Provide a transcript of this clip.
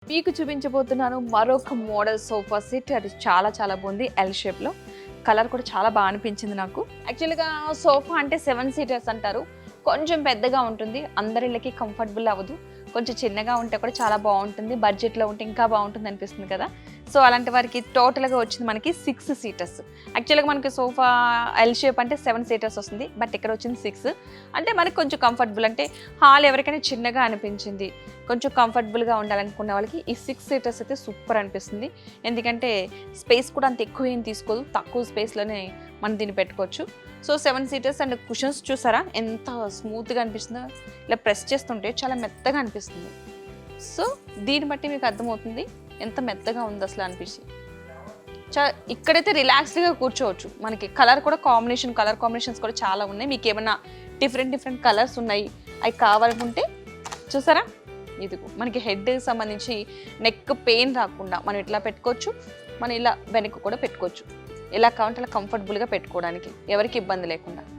మీకు చూపించబోతున్నాను మరొక మోడల్ సోఫా సెట్. అది చాలా చాలా బాగుంది. ఎల్ షేప్లో కలర్ కూడా చాలా బాగా అనిపించింది నాకు. యాక్చువల్గా సోఫా అంటే 7 సీటర్స్ అంటారు. కొంచెం పెద్దగా ఉంటుంది, అందరిళ్ళకి కంఫర్టబుల్ అవ్వదు. కొంచెం చిన్నగా ఉంటే కూడా చాలా బాగుంటుంది, బడ్జెట్లో ఉంటే ఇంకా బాగుంటుంది అనిపిస్తుంది కదా. సో అలాంటి వారికి టోటల్గా వచ్చింది మనకి 6 సీటర్స్. యాక్చువల్గా మనకి సోఫా ఎల్ షేప్ అంటే 7 సీటర్స్ వస్తుంది, బట్ ఇక్కడ వచ్చింది 6. అంటే మనకి కొంచెం కంఫర్టబుల్, అంటే హాల్ ఎవరికైనా చిన్నగా అనిపించింది, కొంచెం కంఫర్టబుల్గా ఉండాలనుకున్న వాళ్ళకి ఈ 6 సీటర్స్ అయితే సూపర్ అనిపిస్తుంది. ఎందుకంటే స్పేస్ కూడా అంత ఎక్కువ ఏం తీసుకోదు, తక్కువ స్పేస్లోనే మనం దీన్ని పెట్టుకోవచ్చు. సో 7 సీటర్స్ అండ్ కుషన్స్ చూసారా ఎంత స్మూత్గా అనిపిస్తుందో, ఇలా ప్రెస్ చేస్తుంటే చాలా మెత్తగా అనిపిస్తుంది. సో దీన్ని బట్టి మీకు అర్థమవుతుంది ఎంత మెత్తగా ఉంది అసలు అనిపించి. ఇక్కడైతే రిలాక్స్డ్గా కూర్చోవచ్చు. మనకి కలర్ కాంబినేషన్స్ కూడా చాలా ఉన్నాయి. మీకు ఏమైనా డిఫరెంట్ కలర్స్ ఉన్నాయి అవి కావాలనుకుంటే చూసారా, ఇదిగో మనకి హెడ్ సంబంధించి నెక్ పెయిన్ రాకుండా మనం ఇట్లా పెట్టుకోవచ్చు, మనం ఇలా వెనక్కి కూడా పెట్టుకోవచ్చు. ఎలా కావాలంటే అలా కంఫర్టబుల్గా పెట్టుకోవడానికి, ఎవరికి ఇబ్బంది లేకుండా.